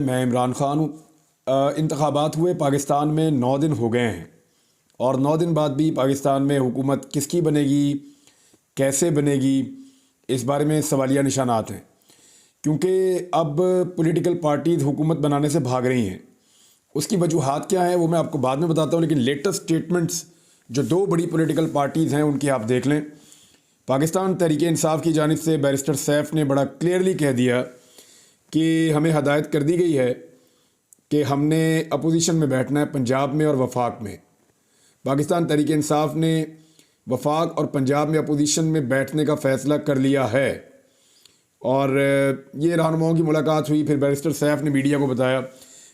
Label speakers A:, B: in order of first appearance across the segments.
A: میں عمران خان ہوں۔ انتخابات ہوئے پاکستان میں 9 دن ہو گئے ہیں اور 9 دن بعد بھی پاکستان میں حکومت کس کی بنے گی، کیسے بنے گی، اس بارے میں سوالیہ نشانات ہیں، کیونکہ اب پولیٹیکل پارٹیز حکومت بنانے سے بھاگ رہی ہیں۔ اس کی وجوہات کیا ہیں وہ میں آپ کو بعد میں بتاتا ہوں، لیکن لیٹسٹ سٹیٹمنٹس جو 2 بڑی پولیٹیکل پارٹیز ہیں ان کی آپ دیکھ لیں۔ پاکستان تحریک انصاف کی جانب سے بیرسٹر سیف نے بڑا کلیئرلی کہہ دیا کہ ہمیں ہدایت کر دی گئی ہے کہ ہم نے اپوزیشن میں بیٹھنا ہے پنجاب میں اور وفاق میں۔ پاکستان تحریک انصاف نے وفاق اور پنجاب میں اپوزیشن میں بیٹھنے کا فیصلہ کر لیا ہے، اور یہ رہنماؤں کی ملاقات ہوئی۔ پھر بیرسٹر سیف نے میڈیا کو بتایا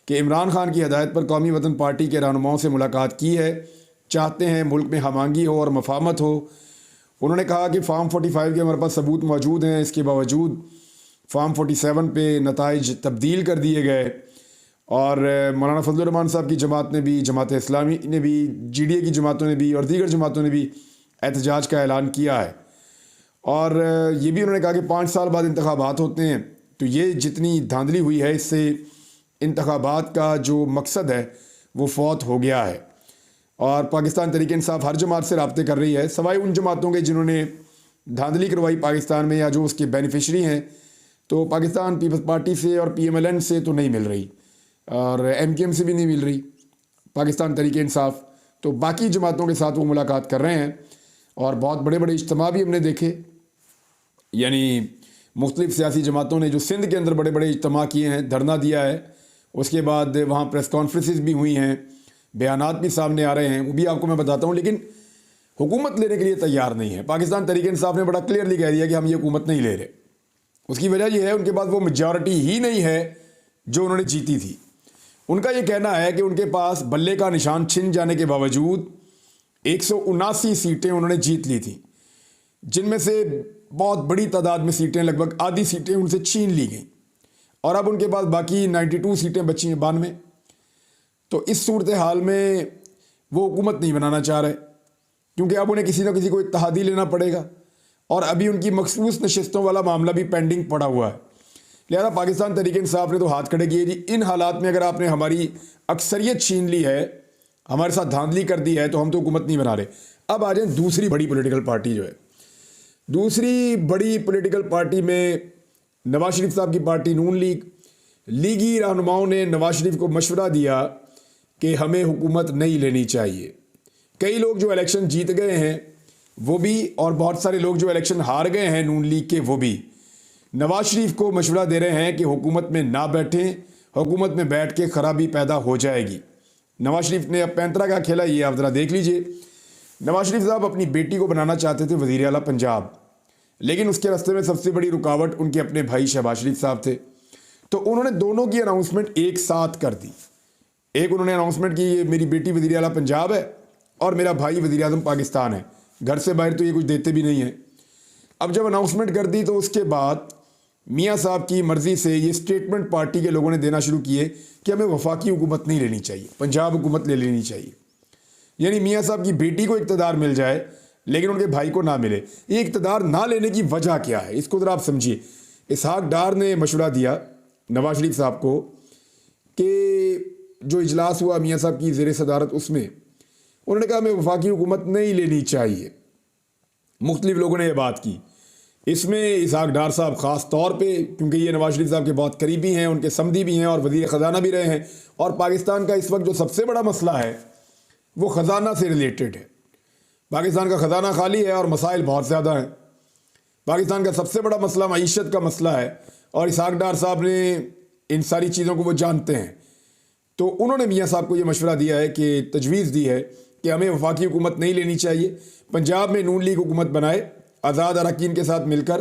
A: کہ عمران خان کی ہدایت پر قومی وطن پارٹی کے رہنماؤں سے ملاقات کی ہے، چاہتے ہیں ملک میں ہم آہنگی ہو اور مفاہمت ہو۔ انہوں نے کہا کہ فارم 45 کے ہمارے پاس ثبوت موجود ہیں، اس کے باوجود فارم 47 پہ نتائج تبدیل کر دیے گئے، اور مولانا فضل الرحمان صاحب کی جماعت نے بھی، جماعت اسلامی نے بھی، جی ڈی اے کی جماعتوں نے بھی اور دیگر جماعتوں نے بھی احتجاج کا اعلان کیا ہے۔ اور یہ بھی انہوں نے کہا کہ 5 سال بعد انتخابات ہوتے ہیں، تو یہ جتنی دھاندلی ہوئی ہے اس سے انتخابات کا جو مقصد ہے وہ فوت ہو گیا ہے۔ اور پاکستان تحریک انصاف ہر جماعت سے رابطے کر رہی ہے، سوائے ان جماعتوں کے جنہوں نے دھاندلی کروائی پاکستان میں یا جو اس کے بینیفیشری ہیں، تو پاکستان پیپلز پارٹی سے اور پی ایم ایل این سے تو نہیں مل رہی، اور ایم کیو ایم سے بھی نہیں مل رہی پاکستان تحریک انصاف، تو باقی جماعتوں کے ساتھ وہ ملاقات کر رہے ہیں۔ اور بہت بڑے بڑے اجتماع بھی ہم نے دیکھے، یعنی مختلف سیاسی جماعتوں نے جو سندھ کے اندر بڑے بڑے اجتماع کیے ہیں، دھرنا دیا ہے، اس کے بعد وہاں پریس کانفرنسز بھی ہوئی ہیں، بیانات بھی سامنے آ رہے ہیں، وہ بھی آپ کو میں بتاتا ہوں، لیکن حکومت لینے کے لیے تیار نہیں ہے۔ پاکستان تحریک انصاف نے بڑا کلیئرلی کہہ دیا کہ ہم یہ حکومت نہیں لے رہے۔ اس کی وجہ یہ ہے ان کے پاس وہ میجارٹی ہی نہیں ہے جو انہوں نے جیتی تھی۔ ان کا یہ کہنا ہے کہ ان کے پاس بلے کا نشان چھن جانے کے باوجود 179 سیٹیں انہوں نے جیت لی تھیں، جن میں سے بہت بڑی تعداد میں سیٹیں، لگ بھگ آدھی سیٹیں ان سے چھین لی گئیں، اور اب ان کے پاس باقی 92 سیٹیں بچی ہیں، 92۔ تو اس صورتحال میں وہ حکومت نہیں بنانا چاہ رہے، کیونکہ اب انہیں کسی نہ کسی کو اتحادی لینا پڑے گا، اور ابھی ان کی مخصوص نشستوں والا معاملہ بھی پینڈنگ پڑا ہوا ہے۔ لہذا پاکستان تحریک انصاف نے تو ہاتھ کھڑے کیے، جی ان حالات میں اگر آپ نے ہماری اکثریت چھین لی ہے، ہمارے ساتھ دھاندلی کر دی ہے، تو ہم تو حکومت نہیں بنا رہے۔ اب آ جائیں دوسری بڑی پولیٹیکل پارٹی جو ہے، دوسری بڑی پولیٹیکل پارٹی میں نواز شریف صاحب کی پارٹی نون لیگ۔ لیگی رہنماؤں نے نواز شریف کو مشورہ دیا کہ ہمیں حکومت نہیں لینی چاہیے۔ کئی لوگ جو الیکشن جیت گئے ہیں وہ بھی، اور بہت سارے لوگ جو الیکشن ہار گئے ہیں نون لیگ کے، وہ بھی نواز شریف کو مشورہ دے رہے ہیں کہ حکومت میں نہ بیٹھیں، حکومت میں بیٹھ کے خرابی پیدا ہو جائے گی۔ نواز شریف نے اب پینترا کا کھیلا، یہ آپ ذرا دیکھ لیجئے۔ نواز شریف صاحب اپنی بیٹی کو بنانا چاہتے تھے وزیر اعلیٰ پنجاب، لیکن اس کے راستے میں سب سے بڑی رکاوٹ ان کے اپنے بھائی شہباز شریف صاحب تھے، تو انہوں نے دونوں کی اناؤنسمنٹ ایک ساتھ کر دی۔ ایک انہوں نے اناؤنسمنٹ کی یہ میری بیٹی وزیر اعلیٰ پنجاب ہے اور میرا بھائی وزیر اعظم پاکستان ہے، گھر سے باہر تو یہ کچھ دیتے بھی نہیں ہیں۔ اب جب اناؤنسمنٹ کر دی تو اس کے بعد میاں صاحب کی مرضی سے یہ سٹیٹمنٹ پارٹی کے لوگوں نے دینا شروع کیے کہ ہمیں وفاقی حکومت نہیں لینی چاہیے، پنجاب حکومت لے لینی چاہیے۔ یعنی میاں صاحب کی بیٹی کو اقتدار مل جائے لیکن ان کے بھائی کو نہ ملے۔ یہ اقتدار نہ لینے کی وجہ کیا ہے، اس کو ذرا آپ سمجھیے۔ اسحاق ڈار نے مشورہ دیا نواز شریف صاحب کو کہ جو اجلاس ہوا میاں صاحب کی زیر صدارت، اس میں انہوں نے کہا ہمیں وفاقی حکومت نہیں لینی چاہیے۔ مختلف لوگوں نے یہ بات کی، اس میں اسحاق ڈار صاحب خاص طور پہ، کیونکہ یہ نواز شریف صاحب کے بہت قریبی ہیں، ان کے سمدھی بھی ہیں اور وزیر خزانہ بھی رہے ہیں، اور پاکستان کا اس وقت جو سب سے بڑا مسئلہ ہے وہ خزانہ سے ریلیٹڈ ہے۔ پاکستان کا خزانہ خالی ہے اور مسائل بہت زیادہ ہیں۔ پاکستان کا سب سے بڑا مسئلہ معیشت کا مسئلہ ہے، اور اسحاق ڈار صاحب نے ان ساری چیزوں کو وہ جانتے ہیں، تو انہوں نے میاں صاحب کو یہ مشورہ دیا ہے، کہ تجویز دی ہے کہ ہمیں وفاقی حکومت نہیں لینی چاہیے، پنجاب میں نون لیگ حکومت بنائے آزاد اراکین کے ساتھ مل کر،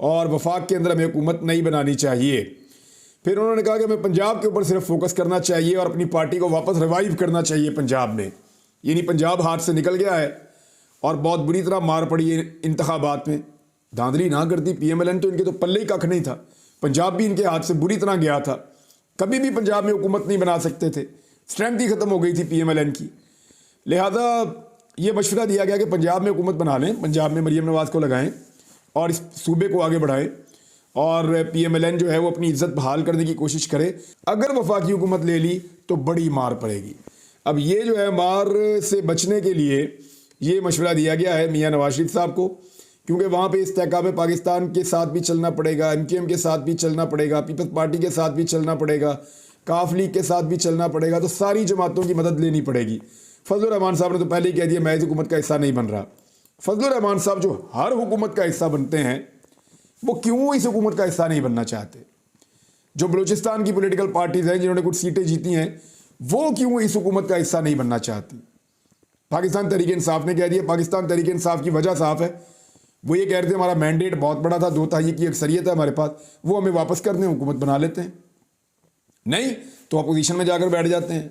A: اور وفاق کے اندر ہمیں حکومت نہیں بنانی چاہیے۔ پھر انہوں نے کہا کہ ہمیں پنجاب کے اوپر صرف فوکس کرنا چاہیے اور اپنی پارٹی کو واپس ریوائیو کرنا چاہیے پنجاب میں۔ یعنی پنجاب ہاتھ سے نکل گیا ہے اور بہت بری طرح مار پڑی ہے انتخابات میں۔ دھاندلی نہ کرتی پی ایم ایل این تو ان کے تو پلے ہی ککھ نہیں تھا، پنجاب بھی ان کے ہاتھ سے بری طرح گیا تھا، کبھی بھی پنجاب میں حکومت نہیں بنا سکتے تھے، اسٹرینتھ ہی ختم ہو گئی تھی پی ایم ایل این کی۔ لہذا یہ مشورہ دیا گیا کہ پنجاب میں حکومت بنا لیں، پنجاب میں مریم نواز کو لگائیں اور اس صوبے کو آگے بڑھائیں، اور PMLN جو ہے وہ اپنی عزت بحال کرنے کی کوشش کرے. اگر وفاقی حکومت لے لی تو بڑی مار پڑے گی. اب یہ جو ہے مار سے بچنے کے لیے یہ مشورہ دیا گیا ہے میاں نواز شریف صاحب کو, کیونکہ وہاں پہ استحکام پاکستان کے ساتھ بھی چلنا پڑے گا, MKM کے ساتھ بھی چلنا پڑے گا, پیپلز پارٹی کے ساتھ بھی چلنا پڑے گا, کاف لیگ کے ساتھ بھی چلنا پڑے گا, تو ساری جماعتوں کی مدد لینی پڑے گی. فضل الرحمان صاحب نے تو پہلے ہی کہہ دیا میں اس حکومت کا حصہ نہیں بن رہا. فضل الرحمان صاحب جو ہر حکومت کا حصہ بنتے ہیں وہ کیوں اس حکومت کا حصہ نہیں بننا چاہتے؟ جو بلوچستان کی پولیٹیکل پارٹیز ہیں جنہوں نے کچھ سیٹیں جیتی ہیں وہ کیوں اس حکومت کا حصہ نہیں بننا چاہتی؟ پاکستان تحریک انصاف نے کہہ دیا. پاکستان تحریک انصاف کی وجہ صاف ہے, وہ یہ کہہ رہے تھے ہمارا مینڈیٹ بہت بڑا تھا, 2/3 کی اکثریت ہے ہمارے پاس, وہ ہمیں واپس کر دیں, حکومت بنا لیتے ہیں. نہیں تو اپوزیشن میں جا کر بیٹھ جاتے ہیں.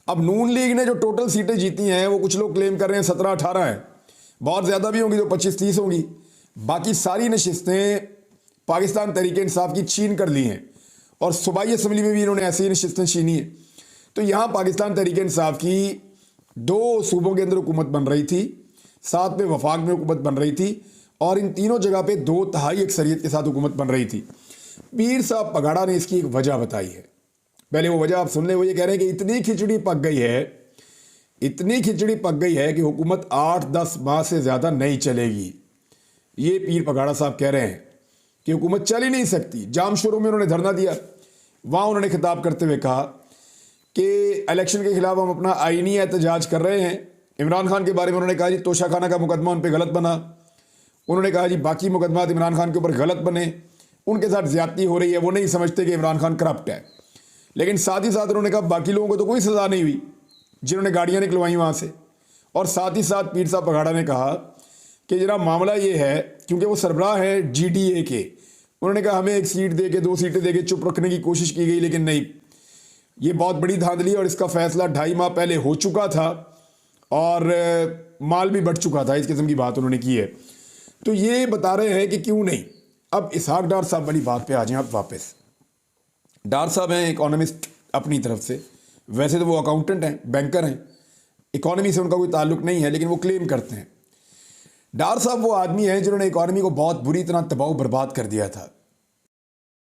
A: اب نون لیگ نے جو ٹوٹل سیٹیں جیتی ہیں وہ کچھ لوگ کلیم کر رہے ہیں 17-18 ہیں, بہت زیادہ بھی ہوں گی تو 25-30 ہوں گی. باقی ساری نشستیں پاکستان تحریک انصاف کی چھین کر لی ہیں, اور صوبائی اسمبلی میں بھی انہوں نے ایسی نشستیں چھینی ہیں. تو یہاں پاکستان تحریک انصاف کی 2 صوبوں کے اندر حکومت بن رہی تھی, ساتھ میں وفاق میں حکومت بن رہی تھی, اور ان تینوں جگہ پہ 2/3 اکثریت کے ساتھ حکومت بن رہی تھی. پیر صاحب پگاڑا نے اس کی ایک وجہ بتائی ہے. پہلے وہ وجہ آپ سن لیں. وہ یہ کہہ رہے ہیں کہ اتنی کھچڑی پک گئی ہے کہ حکومت 8-10 ماہ سے زیادہ نہیں چلے گی. یہ پیر پگاڑا صاحب کہہ رہے ہیں کہ حکومت چل ہی نہیں سکتی. جام شروع میں انہوں نے دھرنا دیا, وہاں انہوں نے خطاب کرتے ہوئے کہا کہ الیکشن کے خلاف ہم اپنا آئینی احتجاج کر رہے ہیں. عمران خان کے بارے میں انہوں نے کہا جی توشہ خانہ کا مقدمہ ان پہ غلط بنا. انہوں نے کہا جی باقی مقدمات عمران خان کے اوپر غلط بنے, ان کے ساتھ زیادتی ہو رہی ہے, وہ نہیں سمجھتے کہ عمران خان کرپٹ ہے. لیکن ساتھ ہی ساتھ انہوں نے کہا باقی لوگوں کو تو کوئی سزا نہیں ہوئی جنہوں نے گاڑیاں نکلوائیں وہاں سے. اور ساتھ ہی ساتھ پیر صاحب پگاڑا نے کہا کہ جناب معاملہ یہ ہے, کیونکہ وہ سربراہ ہے GDA کے, انہوں نے کہا ہمیں 1 سیٹ دے کے 2 سیٹیں دے کے چپ رکھنے کی کوشش کی گئی, لیکن نہیں, یہ بہت بڑی دھاندلی, اور اس کا فیصلہ 2.5 ماہ پہلے ہو چکا تھا اور مال بھی بڑھ چکا تھا. اس قسم کی بات انہوں نے کی ہے. تو یہ بتا رہے ہیں کہ کیوں نہیں. اب اسحاق ڈار صاحب والی بات پہ آ جائیں آپ واپس. ڈار صاحب ہیں اکانومسٹ اپنی طرف سے, ویسے تو وہ اکاؤنٹنٹ ہیں, بینکر ہیں, اکانومی سے ان کا کوئی تعلق نہیں ہے, لیکن وہ کلیم کرتے ہیں. ڈار صاحب وہ آدمی ہیں جنہوں نے اکانومی کو بہت بری طرح تباہ و برباد کر دیا تھا.